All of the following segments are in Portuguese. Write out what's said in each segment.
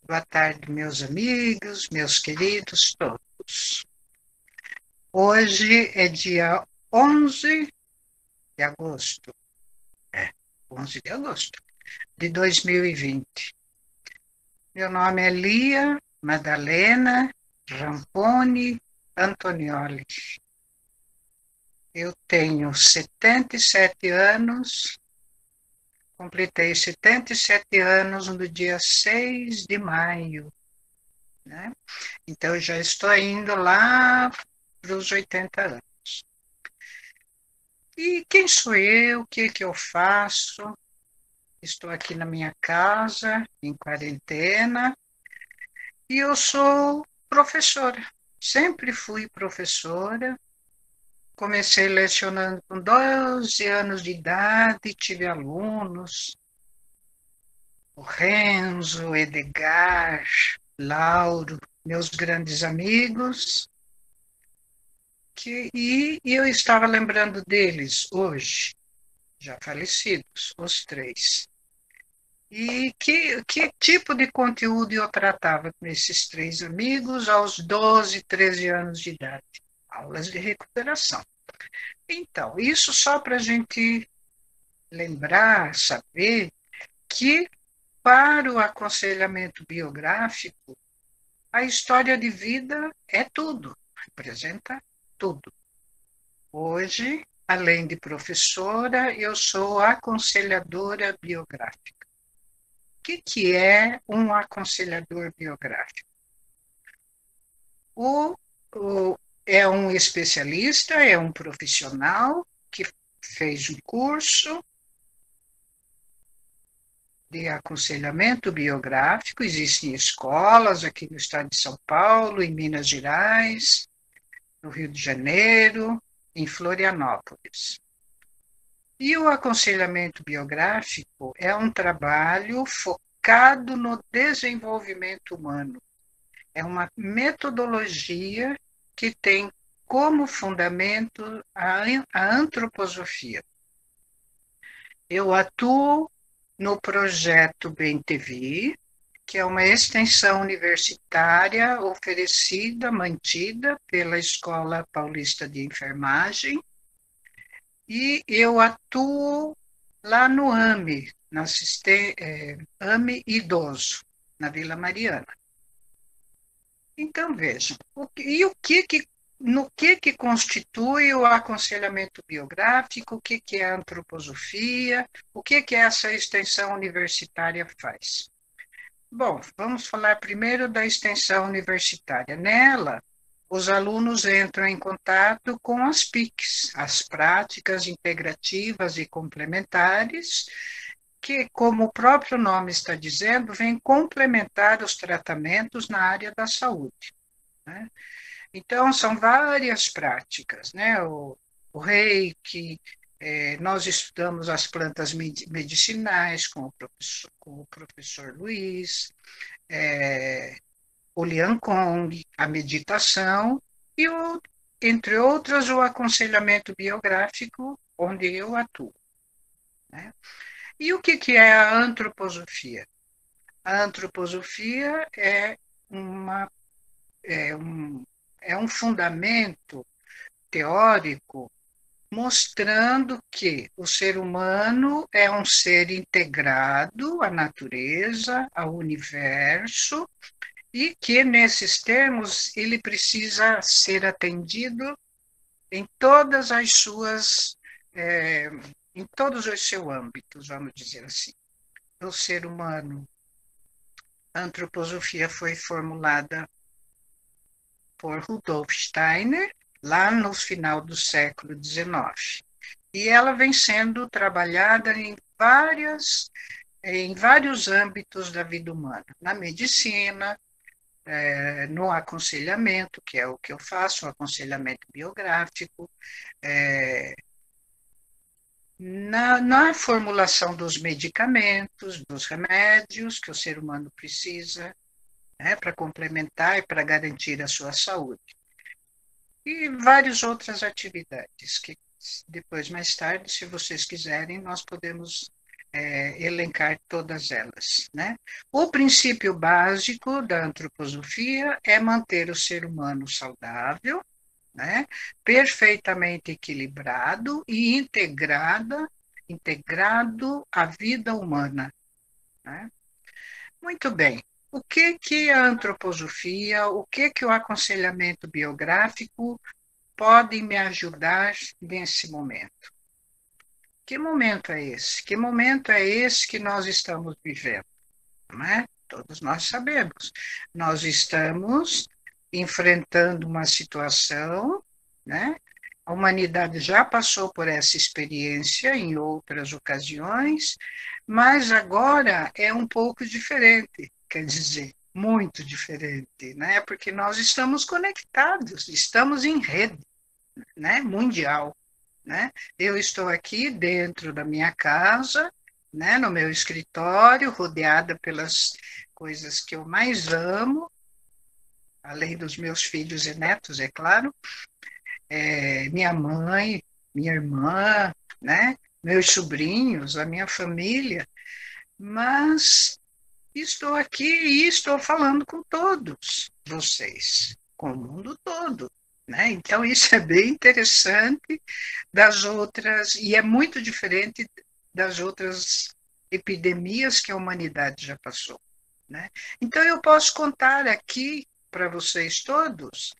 Boa tarde, meus amigos, meus queridos todos. Hoje é dia 11 de agosto, é, 11 de agosto de 2020. Meu nome é Lia Madalena Ramponi Antonioli. Eu tenho 77 anos, completei 77 anos no dia 6 de maio, né? Então, já estou indo lá para os 80 anos. E quem sou eu? O que que eu faço? Estou aqui na minha casa, em quarentena, e eu sou professora. Sempre fui professora. Comecei lecionando com 12 anos de idade, tive alunos, o Renzo, o Edgar, Lauro, meus grandes amigos, e eu estava lembrando deles hoje, já falecidos, os três. E que tipo de conteúdo eu tratava com esses três amigos aos 12, 13 anos de idade? Aulas de recuperação. Então, isso só para a gente lembrar, saber que para o aconselhamento biográfico, a história de vida é tudo, representa tudo. Hoje, além de professora, eu sou aconselhadora biográfica. Que é um aconselhador biográfico? O, é um especialista, é um profissional que fez um curso de aconselhamento biográfico. Existem escolas aqui no estado de São Paulo, em Minas Gerais, no Rio de Janeiro, em Florianópolis. E o aconselhamento biográfico é um trabalho focado no desenvolvimento humano. É uma metodologia que tem como fundamento a antroposofia. Eu atuo no projeto BEM-TV, que é uma extensão universitária oferecida, mantida pela Escola Paulista de Enfermagem, e eu atuo lá no AME, AME Idoso, na Vila Mariana. Então, vejam, no que constitui o aconselhamento biográfico, o que é a antroposofia, o que essa extensão universitária faz? Bom, vamos falar primeiro da extensão universitária. Nela, os alunos entram em contato com as PICs, as práticas integrativas e complementares, que, como o próprio nome está dizendo, vem complementar os tratamentos na área da saúde, né? Então, são várias práticas, né? O reiki, nós estudamos as plantas medicinais com o professor Luiz, o Lian Kong, a meditação e, entre outras, o aconselhamento biográfico, onde eu atuo, né? E o que é a antroposofia? A antroposofia uma, é, um, é um fundamento teórico mostrando que o ser humano é um ser integrado à natureza, ao universo, e que, nesses termos, ele precisa ser atendido em todas as suas, é, em todos os seus âmbitos, vamos dizer assim. O ser humano, a antroposofia foi formulada por Rudolf Steiner, lá no final do século XIX. E ela vem sendo trabalhada em vários âmbitos da vida humana, na medicina, no aconselhamento, que é o que eu faço, o aconselhamento biográfico, na formulação dos medicamentos, dos remédios que o ser humano precisa, né, para complementar e para garantir a sua saúde. E várias outras atividades que depois, mais tarde, se vocês quiserem, nós podemos elencar todas elas, né? O princípio básico da antroposofia é manter o ser humano saudável, né? Perfeitamente equilibrado e integrado à vida humana, né? Muito bem. O que que a antroposofia, o que que o aconselhamento biográfico pode me ajudar nesse momento? Que momento é esse? Que momento é esse que nós estamos vivendo? Não é? Todos nós sabemos. Nós estamos enfrentando uma situação, né? A humanidade já passou por essa experiência em outras ocasiões, mas agora é um pouco diferente, quer dizer, muito diferente, né? Porque nós estamos conectados, estamos em rede, né? Mundial, né? Eu estou aqui dentro da minha casa, né? No meu escritório, rodeada pelas coisas que eu mais amo, além dos meus filhos e netos, é claro, minha mãe, minha irmã, né? Meus sobrinhos, a minha família, mas estou aqui e estou falando com todos vocês, com o mundo todo, né? Então isso é bem interessante das outras e é muito diferente das outras epidemias que a humanidade já passou, né? Então eu posso contar aqui para vocês todos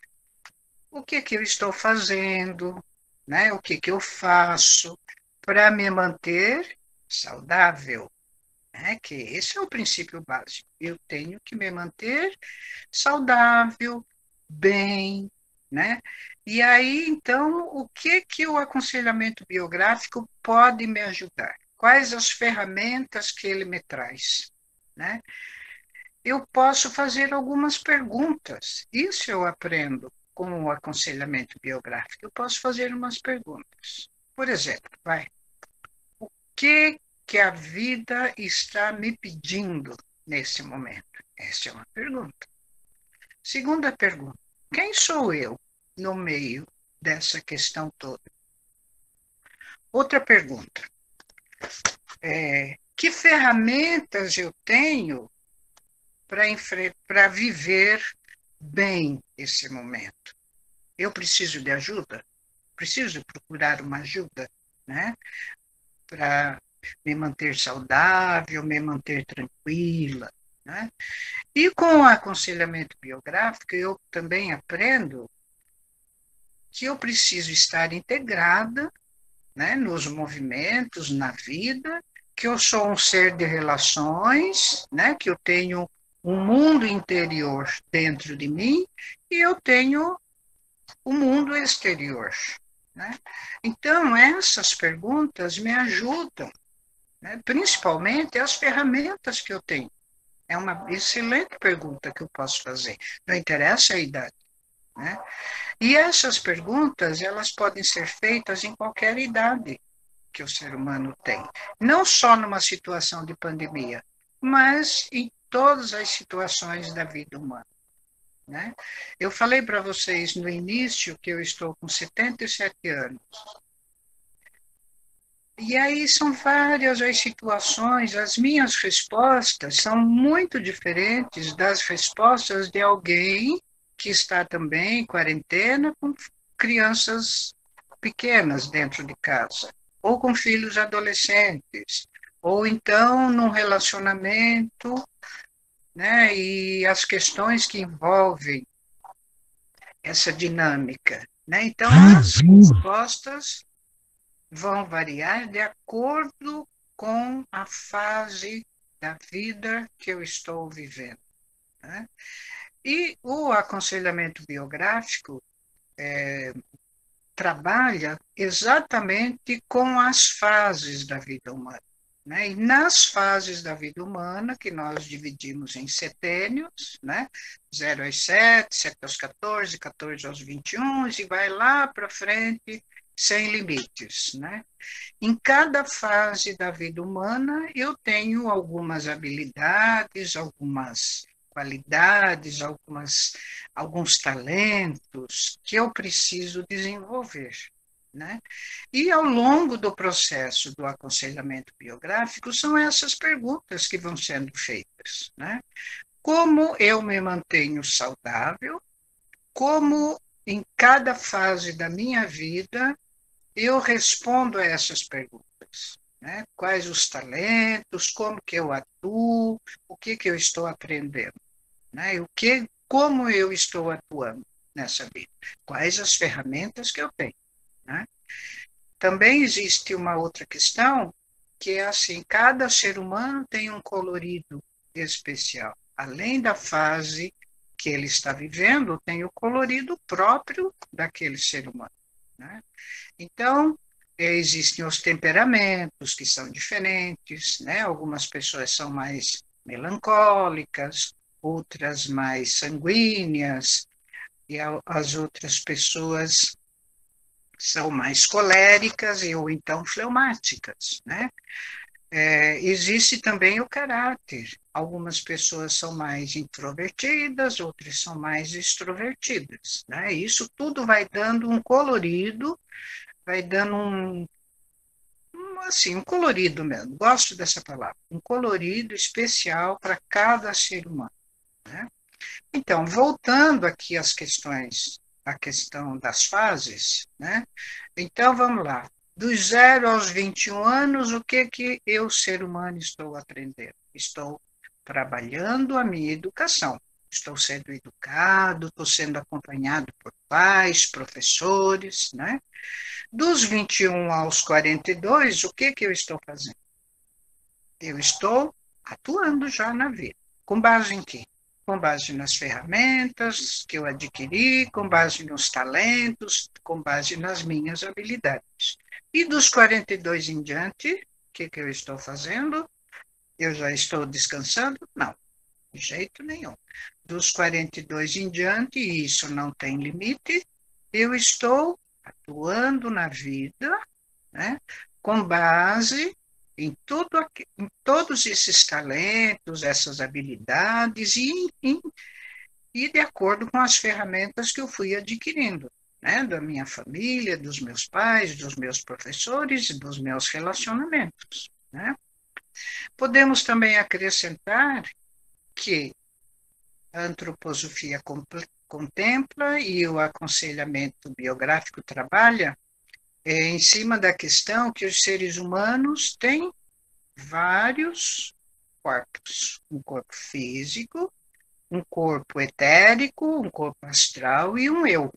o que que eu estou fazendo, né? O que que eu faço para me manter saudável, né? Que esse é o princípio básico. Eu tenho que me manter saudável, bem, né? E aí, então, o que que o aconselhamento biográfico pode me ajudar? Quais as ferramentas que ele me traz, né? Eu posso fazer algumas perguntas. Isso eu aprendo com o aconselhamento biográfico. Eu posso fazer umas perguntas. Por exemplo, o que que a vida está me pedindo nesse momento? Essa é uma pergunta. Segunda pergunta: quem sou eu no meio dessa questão toda? Outra pergunta: que ferramentas eu tenho para viver bem esse momento? Eu preciso de ajuda? Preciso procurar uma ajuda, né? Para me manter saudável, me manter tranquila, né? E com o aconselhamento biográfico, eu também aprendo que eu preciso estar integrada, né, nos movimentos, na vida, que eu sou um ser de relações, né, que eu tenho um mundo interior dentro de mim e eu tenho o mundo exterior, né? Então, essas perguntas me ajudam, né, principalmente as ferramentas que eu tenho. É uma excelente pergunta que eu posso fazer. Não interessa a idade, né? E essas perguntas, elas podem ser feitas em qualquer idade que o ser humano tem. Não só numa situação de pandemia, mas em todas as situações da vida humana, né? Eu falei para vocês no início que eu estou com 77 anos. E aí são várias as situações, as minhas respostas são muito diferentes das respostas de alguém que está também em quarentena com crianças pequenas dentro de casa, ou com filhos adolescentes, ou então num relacionamento, né, e as questões que envolvem essa dinâmica, né? Então as respostas vão variar de acordo com a fase da vida que eu estou vivendo, né? E o aconselhamento biográfico trabalha exatamente com as fases da vida humana, né? E nas fases da vida humana, que nós dividimos em setênios, né? 0 aos 7, 7 aos 14, 14 aos 21, e vai lá para frente, sem limites, né? Em cada fase da vida humana, eu tenho algumas habilidades, algumas qualidades, alguns talentos que eu preciso desenvolver, né? E ao longo do processo do aconselhamento biográfico, são essas perguntas que vão sendo feitas, né? Como eu me mantenho saudável? Como em cada fase da minha vida eu respondo a essas perguntas, né? Quais os talentos, como que eu atuo, o que que eu estou aprendendo, né? Como eu estou atuando nessa vida, quais as ferramentas que eu tenho, né? Também existe uma outra questão que é assim, cada ser humano tem um colorido especial. Além da fase que ele está vivendo, tem o colorido próprio daquele ser humano, né? Então, existem os temperamentos que são diferentes, né? Algumas pessoas são mais melancólicas, outras mais sanguíneas, e as outras pessoas são mais coléricas ou então fleumáticas, né? Existe também o caráter. Algumas pessoas são mais introvertidas, outras são mais extrovertidas, né? Isso tudo vai dando um colorido, vai dando assim, um colorido mesmo, gosto dessa palavra, um colorido especial para cada ser humano, né? Então, voltando aqui às questões, a questão das fases, né? Então, vamos lá. Dos 0 aos 21 anos, o que que eu, ser humano, estou aprendendo? Estou trabalhando a minha educação. Estou sendo educado, estou sendo acompanhado por pais, professores, né? Dos 21 aos 42, o que que eu estou fazendo? Eu estou atuando já na vida. Com base em quê? Com base nas ferramentas que eu adquiri, com base nos talentos, com base nas minhas habilidades. E dos 42 em diante, o que que eu estou fazendo? Eu já estou descansando? Não, de jeito nenhum. Dos 42 em diante, e isso não tem limite, eu estou atuando na vida, né, com base em todos esses talentos, essas habilidades e de acordo com as ferramentas que eu fui adquirindo, né, da minha família, dos meus pais, dos meus professores e dos meus relacionamentos, né? Podemos também acrescentar que a antroposofia contempla e o aconselhamento biográfico trabalha em cima da questão que os seres humanos têm vários corpos: um corpo físico, um corpo etérico, um corpo astral e um eu,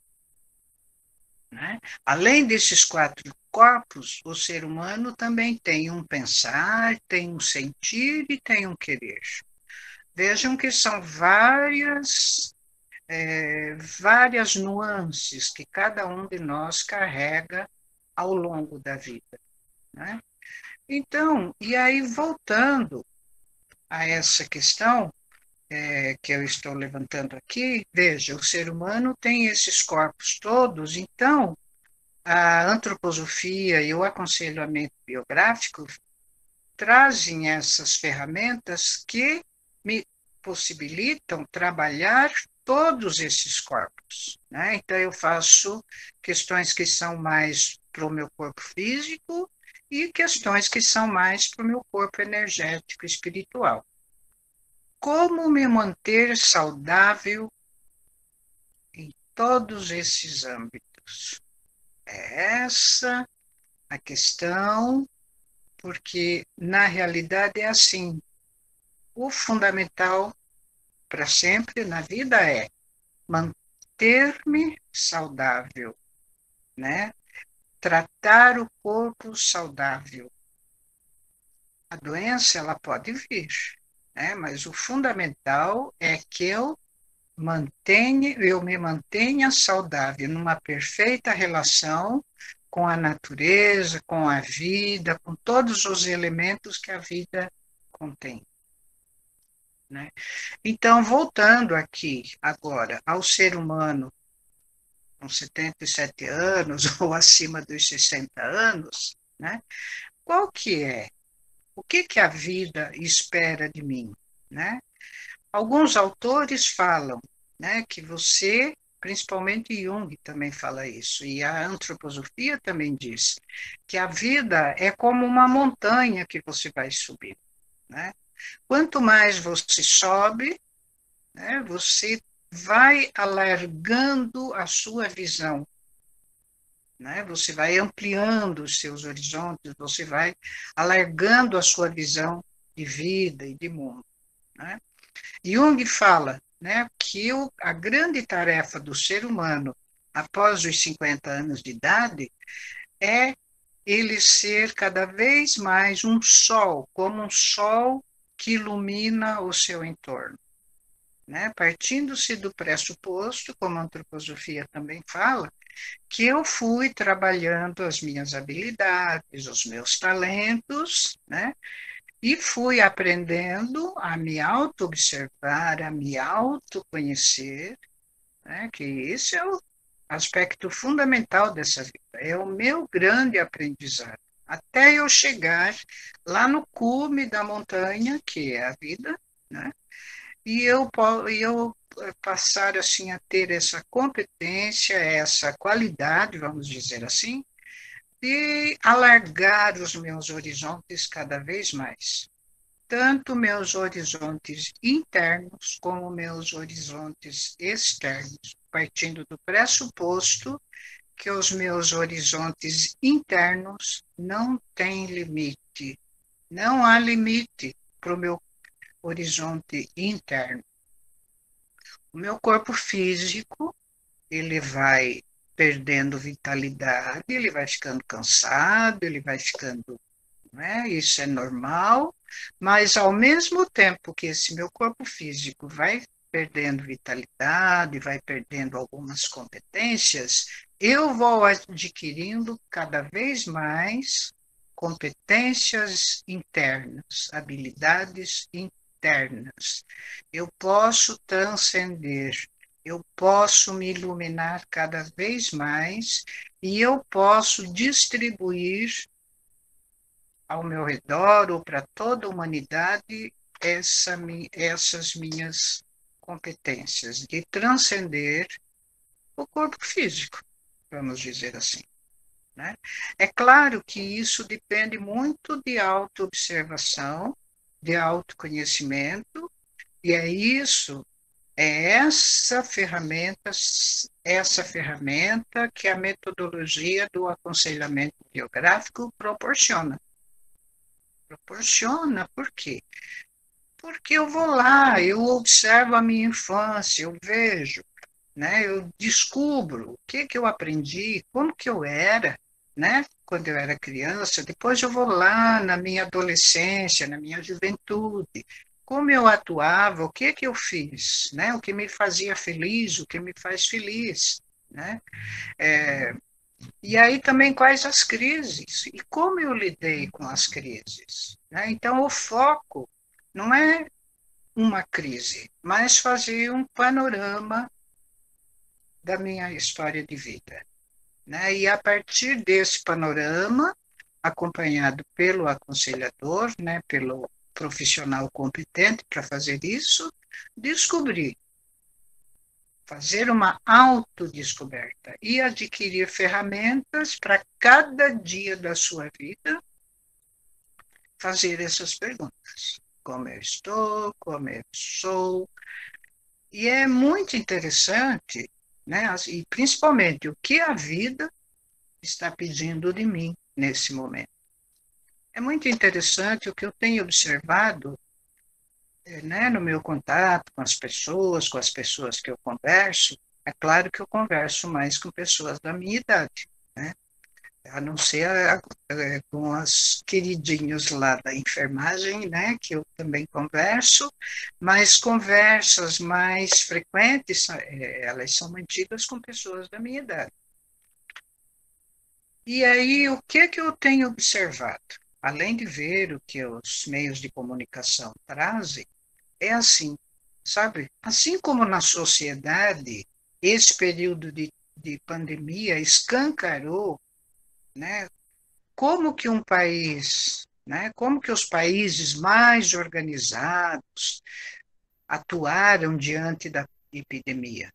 né? Além desses quatro corpos, o ser humano também tem um pensar, tem um sentir e tem um querer. Vejam que são várias nuances que cada um de nós carrega ao longo da vida, né? Então, e aí voltando a essa questão que eu estou levantando aqui, veja, o ser humano tem esses corpos todos, então a antroposofia e o aconselhamento biográfico trazem essas ferramentas que me possibilitam trabalhar todos esses corpos, né? Então eu faço questões que são mais para o meu corpo físico e questões que são mais para o meu corpo energético espiritual. Como me manter saudável em todos esses âmbitos? É essa a questão, porque na realidade é assim, o fundamental para sempre na vida é manter-me saudável, né? Tratar o corpo saudável. A doença ela pode vir, né? Mas o fundamental é que eu me mantenha saudável, numa perfeita relação com a natureza, com a vida, com todos os elementos que a vida contém, né? Então, voltando aqui agora ao ser humano com 77 anos ou acima dos 60 anos, né? Qual que é? O que que a vida espera de mim, né? Alguns autores falam, né, que você principalmente Jung também fala isso, e a antroposofia também diz que a vida é como uma montanha que você vai subir, né? Quanto mais você sobe, né, você vai alargando a sua visão, né? Você vai ampliando os seus horizontes, você vai alargando a sua visão de vida e de mundo, né? Jung fala, né, que a grande tarefa do ser humano após os 50 anos de idade é ele ser cada vez mais um sol, como um sol que ilumina o seu entorno, né? Partindo-se do pressuposto, como a antroposofia também fala, que eu fui trabalhando as minhas habilidades, os meus talentos, né? E fui aprendendo a me auto-observar, a me autoconhecer, né? Que esse é o aspecto fundamental dessa vida, é o meu grande aprendizado, até eu chegar lá no cume da montanha, que é a vida, né? E eu passar assim a ter essa competência, essa qualidade, vamos dizer assim, de alargar os meus horizontes cada vez mais, tanto meus horizontes internos como meus horizontes externos, partindo do pressuposto que os meus horizontes internos não têm limite, não há limite para o meu horizonte interno. O meu corpo físico, ele vai perdendo vitalidade, ele vai ficando cansado, ele vai ficando, né? Isso é normal, mas ao mesmo tempo que esse meu corpo físico vai perdendo vitalidade, vai perdendo algumas competências, eu vou adquirindo cada vez mais competências internas, habilidades internas. Eu posso transcender, eu posso me iluminar cada vez mais e eu posso distribuir ao meu redor ou para toda a humanidade essas minhas competências de transcender o corpo físico, vamos dizer assim, né? É claro que isso depende muito de autoobservação, de autoconhecimento, e é isso, é essa ferramenta que a metodologia do aconselhamento biográfico proporciona. Proporciona, por quê? Porque eu vou lá, eu observo a minha infância, eu vejo, né? Eu descubro o que que eu aprendi, como que eu era, né? Quando eu era criança. Depois eu vou lá na minha adolescência, na minha juventude, como eu atuava, o que que eu fiz, né? O que me fazia feliz, o que me faz feliz, né? E aí também quais as crises e como eu lidei com as crises, né? Então o foco não é uma crise, mas fazer um panorama da minha história de vida, né? E a partir desse panorama, acompanhado pelo aconselhador, né, pelo profissional competente para fazer isso, descobrir, fazer uma autodescoberta e adquirir ferramentas para cada dia da sua vida fazer essas perguntas. Como eu estou, como eu sou. E é muito interessante, né? E principalmente o que a vida está pedindo de mim nesse momento. É muito interessante o que eu tenho observado, né, no meu contato com as pessoas que eu converso. É claro que eu converso mais com pessoas da minha idade, né? A não ser com as queridinhos lá da enfermagem, né, que eu também converso, mas conversas mais frequentes, elas são mantidas com pessoas da minha idade. E aí, o que que eu tenho observado? Além de ver o que os meios de comunicação trazem, é assim, sabe? Assim como na sociedade, esse período de pandemia escancarou, né, como que um país, né, como que os países mais organizados atuaram diante da epidemia,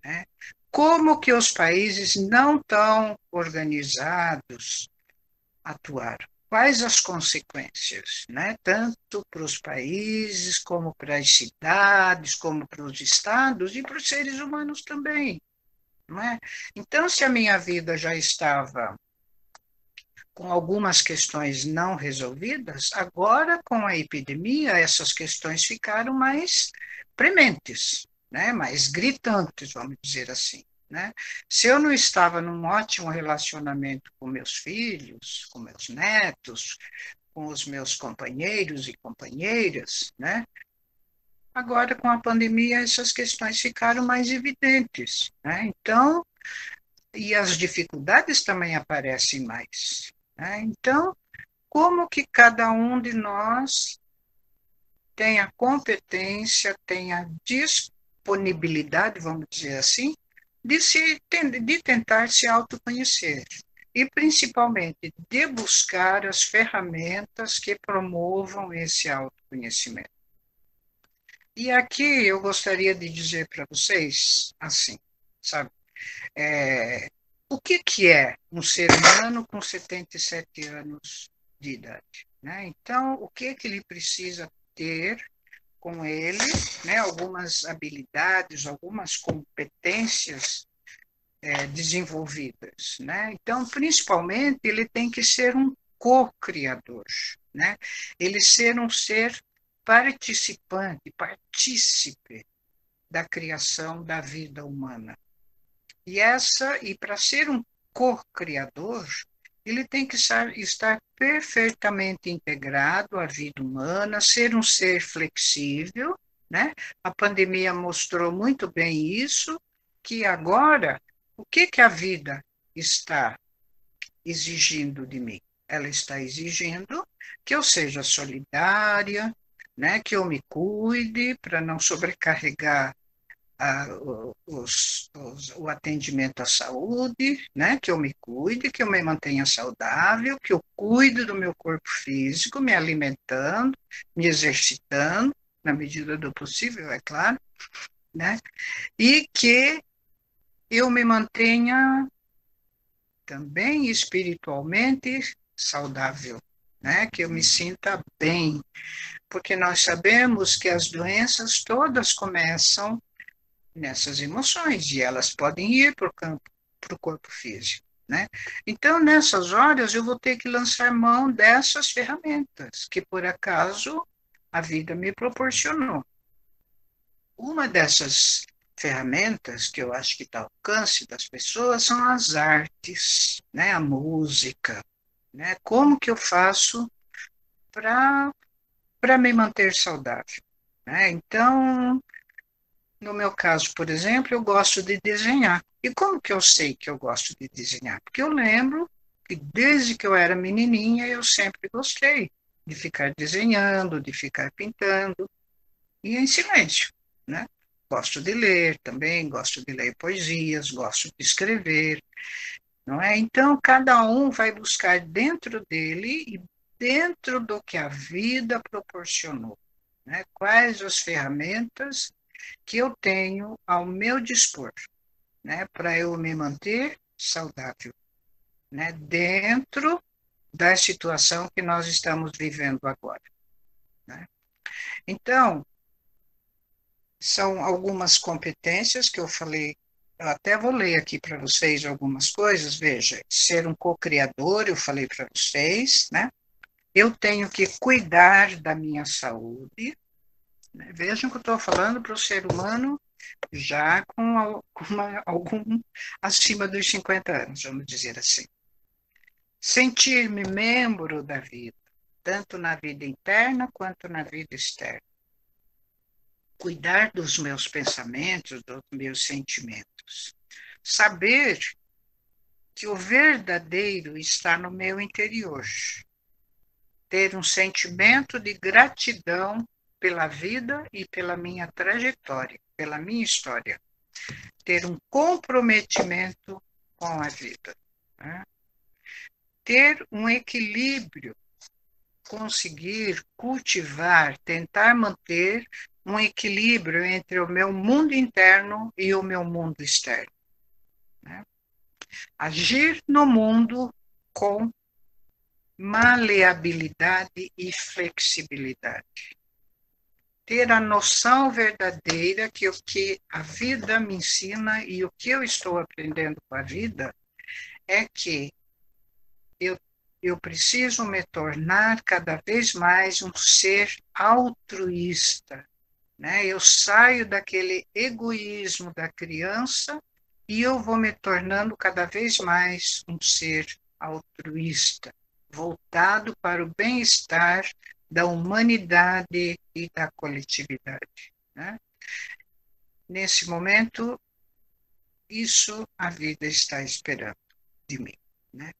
né? Como que os países não tão organizados atuaram? Quais as consequências, né? Tanto para os países, como para as cidades, como para os estados e para os seres humanos também, não é? Então, se a minha vida já estava com algumas questões não resolvidas, agora com a epidemia essas questões ficaram mais prementes, né? Mais gritantes, vamos dizer assim. Né? Se eu não estava num ótimo relacionamento com meus filhos, com meus netos, com os meus companheiros e companheiras, né? Agora, com a pandemia, essas questões ficaram mais evidentes. Né? Então, e as dificuldades também aparecem mais. Né? Então, como que cada um de nós tem a competência, tem a disponibilidade, vamos dizer assim, de tentar se autoconhecer e principalmente de buscar as ferramentas que promovam esse autoconhecimento. E aqui eu gostaria de dizer para vocês, assim, sabe, o que é um ser humano com 77 anos de idade? Né? Então, o que ele precisa ter com ele, né? Algumas habilidades, algumas competências desenvolvidas. Né? Então, principalmente, ele tem que ser um co-criador, né? Ele ser um ser participante, partícipe da criação da vida humana. E para ser um co-criador, ele tem que estar perfeitamente integrado à vida humana, ser um ser flexível, né? A pandemia mostrou muito bem isso, que agora, o que a vida está exigindo de mim? Ela está exigindo que eu seja solidária, né? Que eu me cuide para não sobrecarregar o atendimento à saúde, né? Que eu me cuide, que eu me mantenha saudável, que eu cuide do meu corpo físico, me alimentando, me exercitando, na medida do possível, é claro, né? E que eu me mantenha também espiritualmente saudável, né? Que eu me sinta bem, porque nós sabemos que as doenças todas começam nessas emoções e elas podem ir para o corpo físico. Né? Então, nessas horas, eu vou ter que lançar mão dessas ferramentas que, por acaso, a vida me proporcionou. Uma dessas ferramentas que eu acho que está ao alcance das pessoas são as artes, né? A música. Né? Como que eu faço para me manter saudável? Né? Então, no meu caso, por exemplo, eu gosto de desenhar. E como que eu sei que eu gosto de desenhar? Porque eu lembro que desde que eu era menininha eu sempre gostei de ficar desenhando, de ficar pintando, e em silêncio, né? Gosto de ler também, gosto de ler poesias, gosto de escrever, não é? Então, cada um vai buscar dentro dele e dentro do que a vida proporcionou, né? Quais as ferramentas que eu tenho ao meu dispor, né, para eu me manter saudável, né, dentro da situação que nós estamos vivendo agora. Né? Então, são algumas competências que eu falei, eu até vou ler aqui para vocês algumas coisas, veja, ser um co-criador, eu falei para vocês, né? Eu tenho que cuidar da minha saúde, né? Vejam que eu estou falando para o ser humano já algum acima dos 50 anos, vamos dizer assim. Sentir-me membro da vida, tanto na vida interna quanto na vida externa. Cuidar dos meus pensamentos, dos meus sentimentos. Saber que o verdadeiro está no meu interior. Ter um sentimento de gratidão pela vida e pela minha trajetória, pela minha história. Ter um comprometimento com a vida. Né? Ter um equilíbrio, conseguir cultivar, tentar manter um equilíbrio entre o meu mundo interno e o meu mundo externo. Né? Agir no mundo com maleabilidade e flexibilidade. Ter a noção verdadeira que o que a vida me ensina e o que eu estou aprendendo com a vida é que eu, eu preciso me tornar cada vez mais um ser altruísta. Né? Eu saio daquele egoísmo da criança e eu vou me tornando cada vez mais um ser altruísta, voltado para o bem-estar da humanidade e da coletividade. Né? Nesse momento, isso a vida está esperando de mim. Né?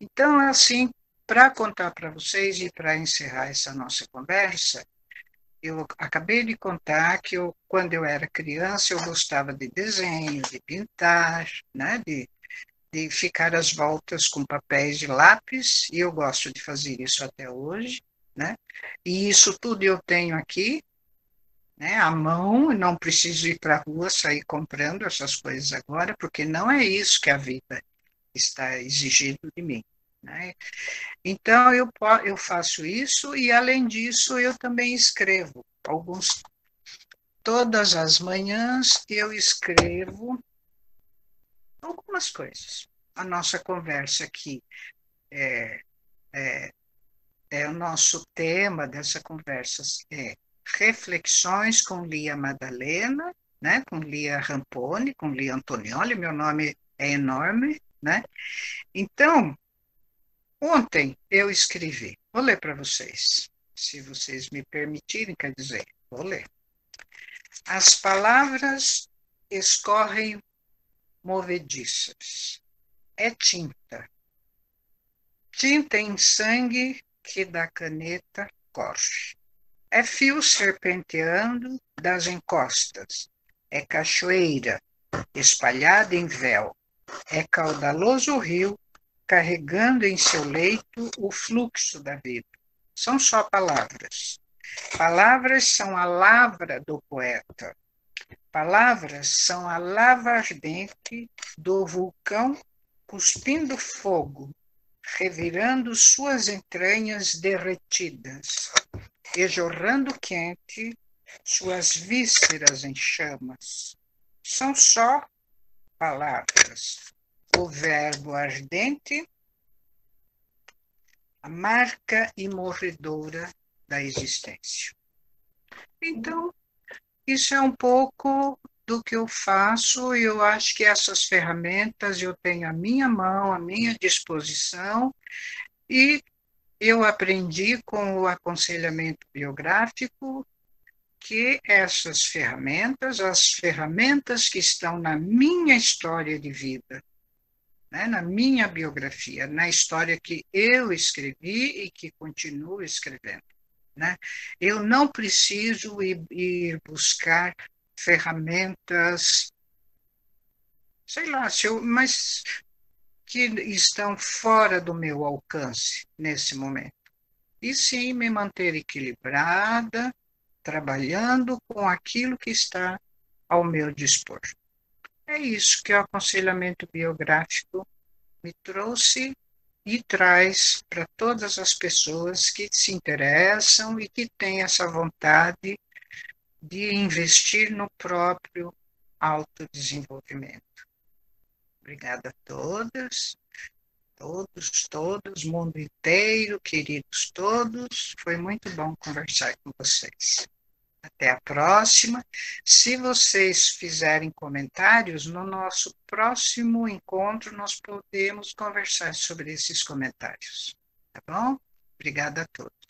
Então, assim, para contar para vocês e para encerrar essa nossa conversa, eu acabei de contar que quando eu era criança, eu gostava de desenho, de pintar, né? de ficar às voltas com papéis de lápis, e eu gosto de fazer isso até hoje. Né? E isso tudo eu tenho aqui, né, à mão, não preciso ir para a rua sair comprando essas coisas agora, porque não é isso que a vida está exigindo de mim. Né? Então, eu faço isso e, além disso, eu também escrevo. Todas as manhãs eu escrevo algumas coisas. A nossa conversa aqui é, é, é o nosso tema dessa conversa é reflexões com Lia Madalena, né, com Lia Ramponi, com Lia Antonioli, meu nome é enorme, né? Então, ontem eu escrevi, vou ler para vocês, se vocês me permitirem, quer dizer, vou ler. As palavras escorrem movediças. É tinta. Tinta em sangue que da caneta corre. É fio serpenteando das encostas. É cachoeira espalhada em véu. É caudaloso rio carregando em seu leito o fluxo da vida. São só palavras. Palavras são a lavra do poeta. Palavras são a lava ardente do vulcão cuspindo fogo, revirando suas entranhas derretidas e jorrando quente suas vísceras em chamas. São só palavras. O verbo ardente, a marca imorredora da existência. Então, isso é um pouco do que eu faço, e eu acho que essas ferramentas eu tenho à minha mão, à minha disposição, e eu aprendi com o aconselhamento biográfico que essas ferramentas, as ferramentas que estão na minha história de vida, né, na minha biografia, na história que eu escrevi e que continuo escrevendo. Né? Eu não preciso ir buscar ferramentas, sei lá, mas que estão fora do meu alcance nesse momento. E sim me manter equilibrada, trabalhando com aquilo que está ao meu dispor. É isso que o aconselhamento biográfico me trouxe e traz para todas as pessoas que se interessam e que têm essa vontade de investir no próprio autodesenvolvimento. Obrigada a todas, todos, mundo inteiro, queridos todos. Foi muito bom conversar com vocês. Até a próxima. Se vocês fizerem comentários, no nosso próximo encontro nós podemos conversar sobre esses comentários. Tá bom? Obrigada a todos.